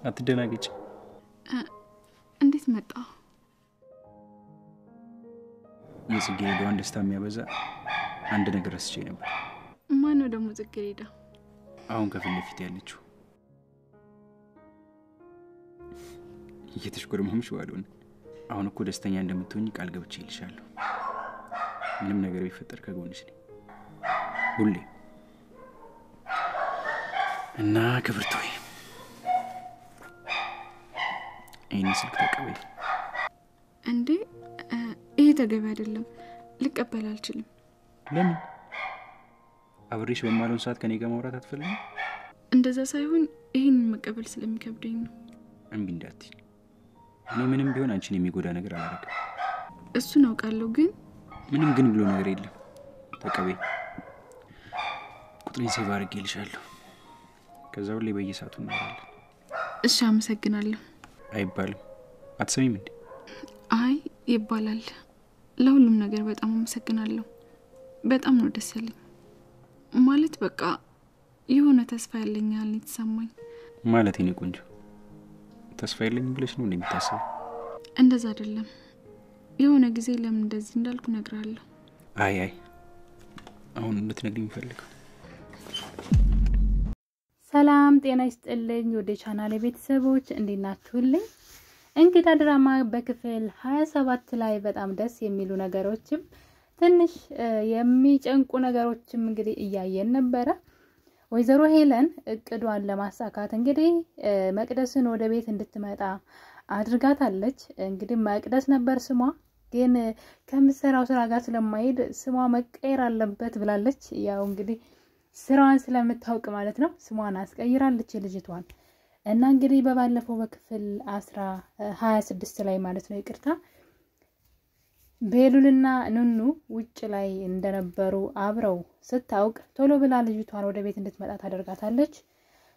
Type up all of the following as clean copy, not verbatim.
አትደናገጭ እንዴት መጣ የጽጌረዳዋን ደስታ የሚያበዛ አንድ ነገር አስቼ ነበር ማን ነው ደግሞ ጽጌረዳ አሁን ከፊት ለፊት ያለችው እየተሽኮረመምሽ ዋሉን አሁን እኮ ደስተኛ እንደምትሆኚ ቃል ገብቼልሻለሁ ምንም ነገር ቢፈጠር ከጎንሽ ነኝ ሁሌ እና ክብርቶይ አይኔ ስልክ ተቀበይ እንዴ ይሄ ተገቢ አይደለም ልቀበል አልችልም ለምን አብሬሽ በማለውን ሰዓት ከኔ ጋር ማውራት አትፈልጊም እንደዛ ሳይሆን ይሄን መቀበል ስለሚከብደኝ ነው እንቢ እንዳትይ እኔ ምንም ቢሆን አንቺን የሚጎዳ ነገር አላደርግም እሱን አውቃለሁ ግን ምንም ግን ብሎ ነገር የለም ተቀበይ ቁጥሬን ሴቭ አድርጌልሻለሁ ከዛው ላይ በየሰዓቱ እናወራለን እሺ አመሰግናለሁ አይባልም አትሰሚም እንዴ አይ ይባላል ለሁሉም ነገር በጣም አመሰግናለሁ በጣም ነው ደስ ያለኝ ማለት በቃ የሆነ ተስፋ ያለኛል የተሰማኝ ማለት እኔ ቆንጆ ተስፋ ያለኝ ብለሽ ነው እንደምታስበው እንደዛ አይደለም የሆነ ጊዜ ለምን እንደዚህ እንዳልኩ ነግራለሁ አይ አሁን እንድትነግሪኝ ፈልገው ሰላም ጤና ይስጥልኝ ወደ ቻናሌ ቤተሰቦች እንዴት ናችሁልኝ እንግዳ ድራማ በክፍል 27 ላይ በጣም ደስ የሚሉ ነገሮችም ትንሽ የሚጨንቁ ነገሮችም እንግዲህ እያየን ነበር ወይዘሮ ሄለን እቅዷን ለማሳካት እንግዲህ መቅደስን ወደ ቤት እንድትመጣ አድርጋታለች እንግዲህ መቅደስ ነበር ስሟ ግን ከምሰራው ስራ ጋር ስለማይሄድ ስሟ መቀየር አለበት ብላለች ያው እንግዲህ ስራዋን ስለምታውቅ ማለት ነው ስሟን አስቀይራለች ልጅቷን እና እንግዲህ በባለፈው በክፍል 26 ላይ ማለት ነው ይቅርታ ቤሉልና ኑኑ ውጭ ላይ እንደነበሩ አብረው ስታውቅ ቶሎ ብላ ልጅቷን ወደ ቤት እንድትመጣ ታደርጋታለች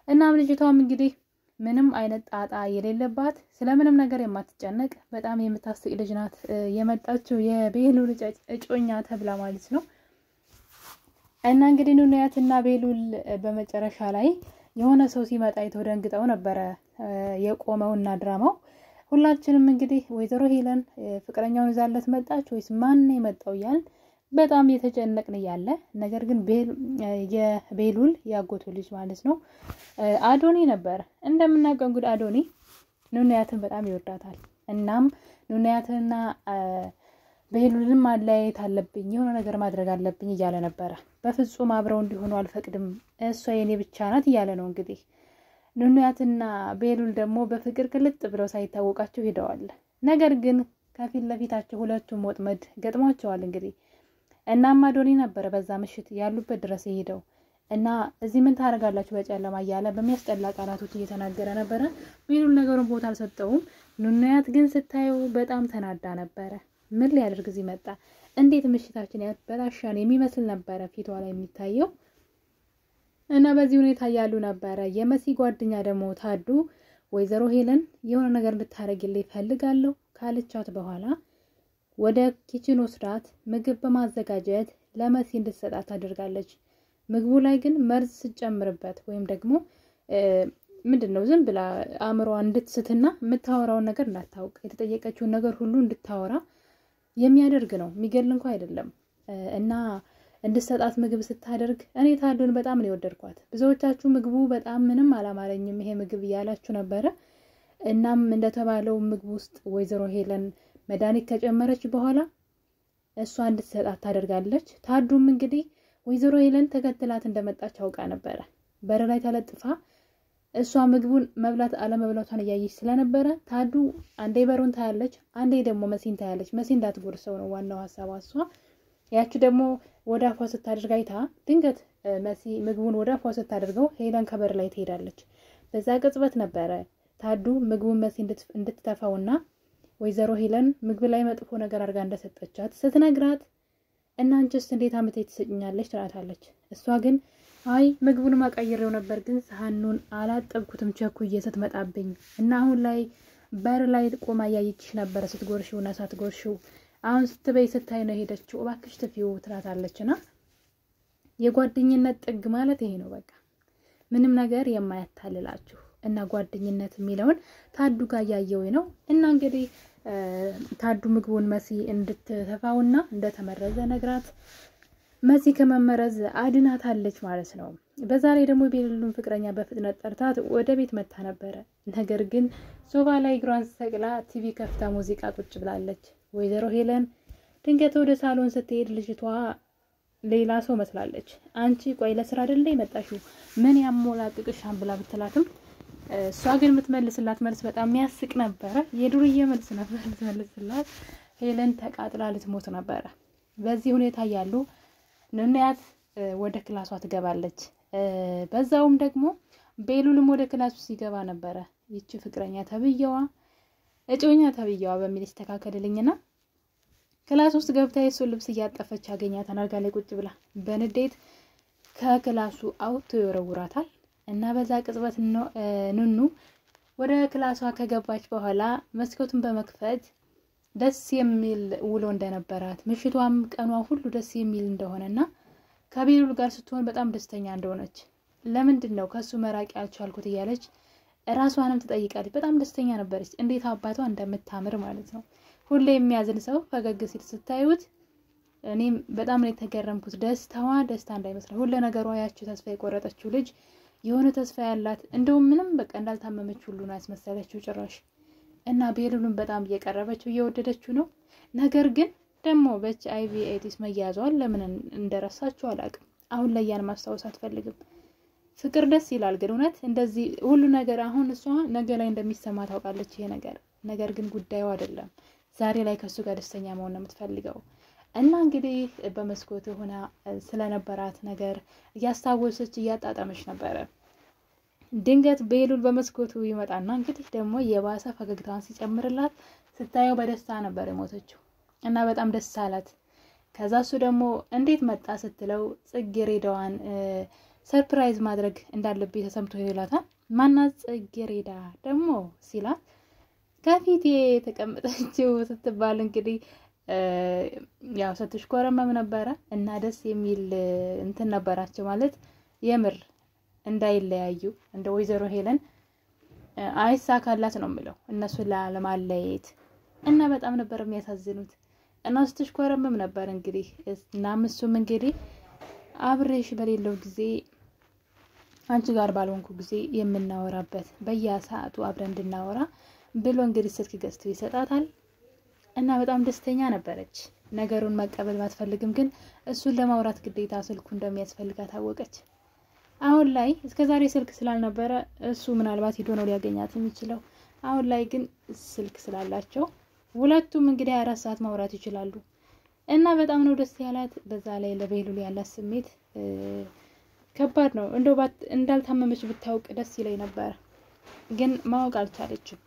እናም ልጅቷም እንግዲህ ምንም አይነት ጣጣ የሌለባት ስለምንም ነገር የማትጨነቅ በጣም የምታስቅ ልጅ ናት የመጣችው የቤሉል እጮኛ ተብላ ማለት ነው እና እንግዲህ ኑኑያትና ቤሉል በመጨረሻ ላይ የሆነ ሰው ሲመጣ የተደንግጠው ነበር የቆመውና ድራማው ሁላችንም እንግዲህ ወይዘሮ ሄለን ፍቅረኛውን ይዛለት መጣች ወይስ ማን ነው የመጣው ያን በጣም የተጨነቅን ያለ ነገር ግን የቤሉል ያጎቱ ልጅ ማለት ነው አዶኒ ነበር እንደምናውቀው እንግዲህ አዶኒ ኑኑያትን በጣም ይወዳታል እናም ኑኑያትና ቤሉልም ማለያየት አለብኝ የሆነ ነገር ማድረግ አለብኝ እያለ ነበር በፍጹም አብረው እንዲሆኑ አልፈቅድም እሷ የኔ ብቻ ናት እያለ ነው እንግዲህ ኑኑያትና ቤሉል ደግሞ በፍቅር ቅልጥ ብለው ሳይታወቃቸው ሄደዋል ነገር ግን ከፊት ለፊታቸው ሁለቱም ወጥመድ ገጥሟቸዋል እንግዲህ እናም አዶኒ ነበር በዛ ምሽት ያሉበት ድረስ ሄደው እና እዚህ ምን ታረጋላችሁ በጨለማ እያለ በሚያስጠላ ቃላቶች እየተናገረ ነበር ቤሉል ነገሩን ቦታ አልሰጠውም ኑኑያት ግን ስታየው በጣም ተናዳ ነበር ምን ሊያደርግ እዚህ መጣ እንዴት ምሽታችን ያበላሻን የሚመስል ነበር ፊቷ ላይ የሚታየው እና በዚህ ሁኔታ ያሉ ነበር የመሲ ጓደኛ ደግሞ ታዱ ወይዘሮ ሄለን የሆነ ነገር እንድታረግልኝ ፈልጋለሁ ካለቻት በኋላ ወደ ኪችን ወስዳት ምግብ በማዘጋጀት ለመሲ እንድትሰጣት ታደርጋለች ምግቡ ላይ ግን መርዝ ሲጨምርበት ወይም ደግሞ ምንድነው ዝም ብላ አምሯ እንድትስትና የምታወራው ነገር እንዳታውቅ የተጠየቀችው ነገር ሁሉ እንድታወራ የሚያደርግ ነው የሚገል እንኳን አይደለም እና እንድትሰጣት ምግብ ስታደርግ እኔ ታዱን በጣም ነው የወደድኳት ብዙዎቻችሁ ምግቡ በጣም ምንም አላማረኝም ይሄ ምግብ ያላችሁ ነበር እናም እንደተባለው ምግብ ውስጥ ወይዘሮ ሄለን መድኃኒት ከጨመረች በኋላ እሷ እንድትሰጣት ታደርጋለች ታዱም እንግዲህ ወይዘሮ ሄለን ተከትላት እንደመጣች አውቃ ነበር በር ላይ ተለጥፋ እሷ ምግቡን መብላት አለመብላቷን ያያየች ስለነበረ ታዱ አንዴ በሩን ታያለች አንዴ ደግሞ መሲን ታያለች መሲ እንዳትጎርሰው ነው ዋናው ሐሳቧ እሷ ያቺ ደግሞ ወደ አፏ ስታደርግ አይታ ድንገት መሲ ምግቡን ወደ አፏ ስታደርገው ሄለን ከበር ላይ ትሄዳለች በዛ ቅጽበት ነበር ታዱ ምግቡን መሲ እንድትተፋውና ወይዘሮ ሄለን ምግብ ላይ መጥፎ ነገር አድርጋ እንደሰጠቻት ስትነግራት እናንቺስ እንዴት አመት ትሰጭኛለሽ ትላታለች እሷ ግን አይ ምግቡን ማቀየረው ነበር ግን ሳህኑን አላጠብኩትም ቸኩዬ ስትመጣብኝ እና አሁን ላይ በር ላይ ቆማ ያይችሽ ነበር ስትጎርሽውና ሳትጎርሽው አሁን ስትበይ ስታይ ነው ሄደችው እባክሽ ትፊው ትላታለችና የጓደኝነት ጥግ ማለት ይሄ ነው በቃ ምንም ነገር የማያታልላችሁ እና ጓደኝነት የሚለውን ታዱ ጋር ያያየው ነው። እና እንግዲህ ታዱ ምግቡን መሲ እንድትተፋውና እንደተመረዘ ነግራት መሲ ከመመረዝ አድናታለች ማለት ነው። በዛ ላይ ደግሞ ቤሉልን ፍቅረኛ በፍጥነት ጠርታት ወደ ቤት መጣ ነበር። ነገር ግን ሶፋ ላይ እግሯን ሰቅላ ቲቪ ከፍታ ሙዚቃ ቁጭ ብላለች። ወይዘሮ ሄለን ድንገት ወደ ሳሎን ስትሄድ ልጅቷ ሌላ ሰው መስላለች። አንቺ ቆይ ለስራ አይደል የመጣሽው ምን ያሞላቅቅሻን ብላ ብትላትም እሷ ግን የምትመልስላት መልስ በጣም የሚያስቅ ነበር። የዱርዬ መልስ ነበር የምትመልስላት። ሄለን ተቃጥላ ልትሞት ነበር። በዚህ ሁኔታ ያሉ ንንያት ወደ ክላሷ ትገባለች። በዛውም ደግሞ ቤሉልም ወደ ክላሱ ሲገባ ነበር። ይቺ ፍቅረኛ ተብየዋ እጮኛ ተብየዋ በሚል ይስተካከልልኝና ክላስ ውስጥ ገብታ የሱን ልብስ እያጠፈች አገኛት። አልጋ ላይ ቁጭ ብላ በንዴት ከክላሱ አውጥቶ ይወረውራታል። እና በዛ ቅጽበት ኑኑ ወደ ክላሷ ከገባች በኋላ መስኮቱን በመክፈት ደስ የሚል ውሎ እንደነበራት ምሽቷም ቀኗ ሁሉ ደስ የሚል እንደሆነና ከቤሉል ጋር ስትሆን በጣም ደስተኛ እንደሆነች ለምንድነው ከሱ መራቅ ያልቻልኩት እያለች ራሷንም ትጠይቃለች። በጣም ደስተኛ ነበረች። እንዴት አባቷ እንደምታምር ማለት ነው። ሁሌ የሚያዝን ሰው ፈገግ ሲል ስታዩት እኔም በጣም ነው የተገረምኩት። ደስታዋ ደስታ እንዳይመስል ሁሉ ነገሯ ያቺ ተስፋ የቆረጠችው ልጅ የሆነ ተስፋ ያላት እንደውም ምንም በቃ እንዳልታመመች ሁሉ ነው ያስመሰለችው ጭራሽ። እና ቤሉልን በጣም እየቀረበችው እየወደደችው ነው። ነገር ግን ደግሞ በኤችአይቪ ኤድስ መያዟን ለምን እንደረሳችው አላውቅም። አሁን ላይ ያን ማስታወስ አትፈልግም። ፍቅር ደስ ይላል ግን እውነት እንደዚህ ሁሉ ነገር አሁን እሷ ነገ ላይ እንደሚሰማ ታውቃለች ይሄ ነገር ግን ጉዳዩ አይደለም። ዛሬ ላይ ከሱ ጋር ደስተኛ መሆን ነው የምትፈልገው። እና እንግዲህ በመስኮት ሆና ስለነበራት ነገር እያስታወሰች እያጣጣመች ነበር። ድንገት ቤሉል በመስኮቱ ይመጣና እንግዲህ ደግሞ የባሰ ፈገግታዋን ሲጨምርላት ስታየው በደስታ ነበር የሞተችው። እና በጣም ደስ አላት። ከዛ እሱ ደግሞ እንዴት መጣ ስትለው ጽጌሬዳዋን ሰርፕራይዝ ማድረግ እንዳለብኝ ተሰምቶ ይላታል። ማናት ጽጌሬዳ ደግሞ ሲላት ከፊቴ ተቀምጠችው ስትባል እንግዲህ ያው ስትሽኮረመም ነበረ። እና ደስ የሚል እንትን ነበራቸው ማለት የምር እንዳይለያዩ እንደ ወይዘሮ ሄለን አይሳካላት ነው የምለው እነሱ ለማለያየት። እና በጣም ነበር የሚያሳዝኑት። እና ስትሽኮረመም ነበር እንግዲህ እና እሱም እንግዲህ አብሬሽ በሌለው ጊዜ አንቺ ጋር ባልሆንኩ ጊዜ የምናወራበት በየሰዓቱ አብረን እንድናወራ ብሎ እንግዲህ ስልክ ገዝቶ ይሰጣታል። እና በጣም ደስተኛ ነበረች። ነገሩን መቀበል ባትፈልግም ግን እሱን ለማውራት ግዴታ ስልኩ እንደሚያስፈልጋት ታወቀች። አሁን ላይ እስከዛሬ ስልክ ስላልነበረ እሱ ምናልባት ሄዶ ነው ሊያገኛት የሚችለው። አሁን ላይ ግን ስልክ ስላላቸው ሁለቱም እንግዲህ 24 ሰዓት ማውራት ይችላሉ። እና በጣም ነው ደስ ያላት። በዛ ላይ ለቤሉል ያላት ስሜት ከባድ ነው። እንደው እንዳልታመመች ብታውቅ ደስ ይለኝ ነበር፣ ግን ማወቅ አልቻለችም።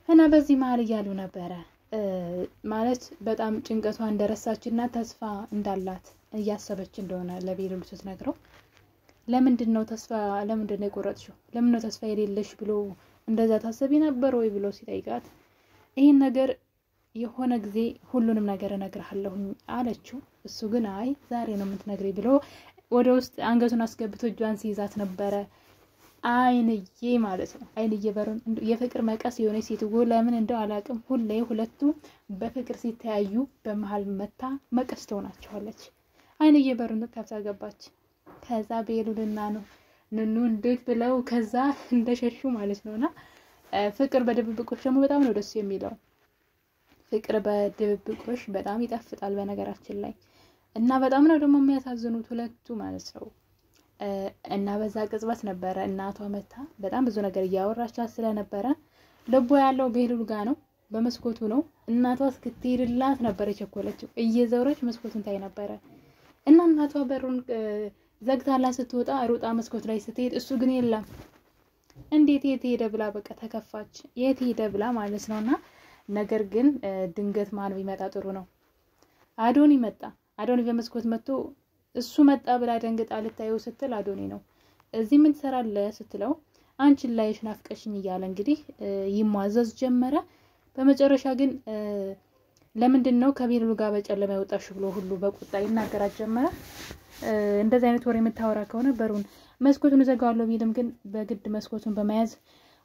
እና በዚህ መሀል እያሉ ነበረ ማለት በጣም ጭንቀቷ እንደረሳችና ተስፋ እንዳላት እያሰበች እንደሆነ ለቤሉል ስትነግረው ለምንድነው የቆረጥሽው? ለምንድነው ተስፋ የሌለሽ ብሎ እንደዛ ታሰቢ ነበር ወይ ብሎ ሲጠይቃት ይሄን ነገር የሆነ ጊዜ ሁሉንም ነገር እነግርሃለሁ አለችው። እሱ ግን አይ ዛሬ ነው የምትነግሪኝ ብሎ ወደ ውስጥ አንገቱን አስገብቶ እጇን ሲይዛት ነበረ። አይንዬ ማለት ነው። አይንዬ በሩን የፍቅር መቀስ የሆነ ሴት ለምን እንደው አላቅም። ሁሌ ሁለቱ በፍቅር ሲተያዩ በመሃል መታ መቀስ ትሆናቸዋለች። አይንዬ በሩን ከፍታ ገባች። ከዛ ቤሉልና ነው ኑኑ እንዴት ብለው ከዛ እንደሸሹ ማለት ነውና ፍቅር በድብብቆሽ ደግሞ በጣም ነው ደስ የሚለው። ፍቅር በድብብቆሽ በጣም ይጣፍጣል በነገራችን ላይ። እና በጣም ነው ደግሞ የሚያሳዝኑት ሁለቱ ማለት ነው። እና በዛ ቅጽበት ነበረ እናቷ መታ በጣም ብዙ ነገር እያወራቻት ስለነበረ ልቧ ያለው ቤሉል ጋር ነው፣ በመስኮቱ ነው። እናቷ እስክትሄድላት ነበር የቸኮለችው። እየዘወረች መስኮቱን ታይ ነበረ። እና እናቷ በሩን ዘግታላት ስትወጣ ሩጣ መስኮት ላይ ስትሄድ እሱ ግን የለም። እንዴት የት ሄደ ብላ በቃ ተከፋች። የት ሄደ ብላ ማለት ነውና ነገር ግን ድንገት ማን ቢመጣ ጥሩ ነው? አዶኒ መጣ። አዶኒ በመስኮት መጥቶ እሱ መጣ ብላ ደንግጣ ልታየው ስትል አዶኒ ነው። እዚህ ምን ትሰራለህ ስትለው አንቺን ላይሽ ናፍቀሽኝ እያለ እንግዲህ ይሟዘዝ ጀመረ። በመጨረሻ ግን ለምንድነው ከቤሉል ጋር በጨለማ ያወጣሽ ብሎ ሁሉ በቁጣ ይናገራት ጀመረ። እንደዚህ አይነት ወሬ የምታወራ ከሆነ በሩን መስኮቱን ዘጋዋለሁ ቢልም ግን በግድ መስኮቱን በመያዝ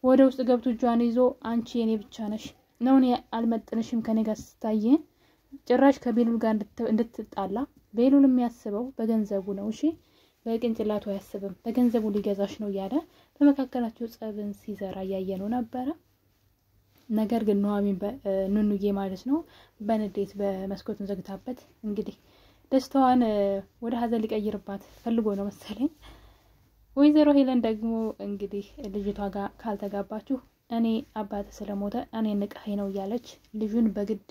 ወደ ውስጥ ገብቶ እጇን ይዞ አንቺ የኔ ብቻ ነሽ ነው እኔ አልመጥንሽም ከኔ ጋር ስታይ ጭራሽ ከቤሉል ጋር እንድትጣላ ቤሉል የሚያስበው በገንዘቡ ነው እሺ በቅንጭላቱ አያስብም በገንዘቡ ሊገዛሽ ነው ያለ በመካከላቸው ጸብን ሲዘራ ያየነው ነበር ነገር ግን ኑኑዬ ማለት ነው በንዴት በመስኮቱን ዘግታበት እንግዲህ ደስታዋን ወደ ሀዘን ሊቀይርባት ፈልጎ ነው መሰለኝ ወይዘሮ ሄለን ደግሞ እንግዲህ ልጅቷ ጋር ካልተጋባችሁ እኔ አባቴ ስለሞተ እኔ ንቀኸኝ ነው ያለች ልጁን በግድ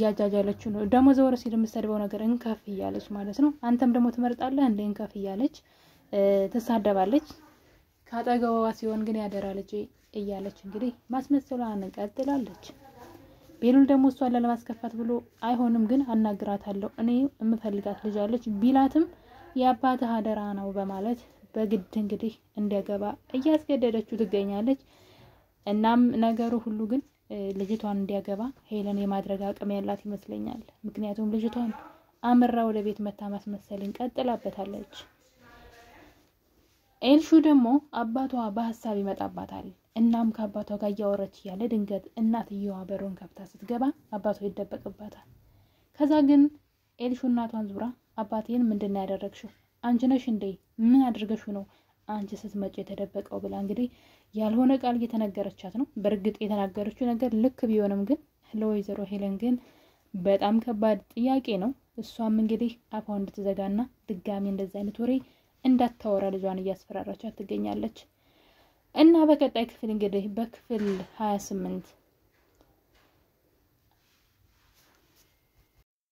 ያጃጃለችው ነው ደሞ ዘወር ሲል የምትሰድበው ነገር እንከፍ እያለች ማለት ነው አንተም ደግሞ ትመርጣለህ እንደ እንከፍ እያለች ተሳደባለች ካጠገቧ ሲሆን ግን ያደራ ልጅ እያለች እንግዲህ ማስመሰሏን ቀጥላለች ቤሉል ደግሞ እሷን ለማስከፋት ብሎ አይሆንም ግን አናግራታለሁ እኔ የምፈልጋት ልጅ አለች ቢላትም የአባቴ አደራ ነው በማለት በግድ እንግዲህ እንዲያገባ እያስገደደችው ትገኛለች እናም ነገሩ ሁሉ ግን ልጅቷን እንዲያገባ ሄለን የማድረግ አቅም ያላት ይመስለኛል ምክንያቱም ልጅቷን አምራ ወደ ቤት መታ ማስመሰልን ቀጥላበታለች ኤልሹ ደግሞ አባቷ በሐሳብ ይመጣባታል እናም ከአባቷ ጋር ያወረች ያለ ድንገት እናትየዋ በሩን ከፍታ ስትገባ አባቷ ይደበቅባታል ከዛ ግን ኤልሹ እናቷን ዙራ አባቴን ምንድነው ያደረግሽው አንቺ ነሽ እንዴ ምን አድርገሽው ነው አንቺ ስትመጪ የተደበቀው ብላ እንግዲህ ያልሆነ ቃል እየተነገረቻት ነው በርግጥ የተናገረችው ነገር ልክ ቢሆንም ግን ለወይዘሮ ሄለን ግን በጣም ከባድ ጥያቄ ነው እሷም እንግዲህ አፏን እንድትዘጋና ድጋሚ እንደዚህ አይነት ወሬ እንዳታወራ ልጇን እያስፈራራቻት ትገኛለች እና በቀጣይ ክፍል እንግዲህ በክፍል 28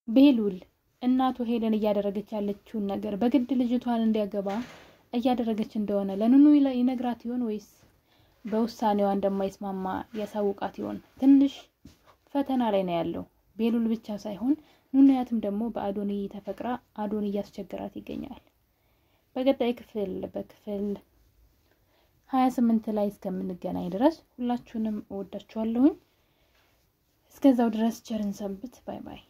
ቤሉል እናቱ ሄለን እያደረገች ያለችውን ነገር በግድ ልጅቷን እንዲያገባ እያደረገች እንደሆነ ለኑኑ ይነግራት ይሆን ወይስ በውሳኔዋ እንደማይስማማ ያሳውቃት ይሆን ትንሽ ፈተና ላይ ነው ያለው ቤሉል ብቻ ሳይሆን ኑኑያትም ደግሞ በአዶኒ ተፈቅራ አዶኒ ያስቸገራት ይገኛል በቀጣይ ክፍል በክፍል 28 ላይ እስከምንገናኝ ድረስ ሁላችሁንም እወዳችኋለሁ እስከዛው ድረስ ቸርን ሰንብት ባይ ባይ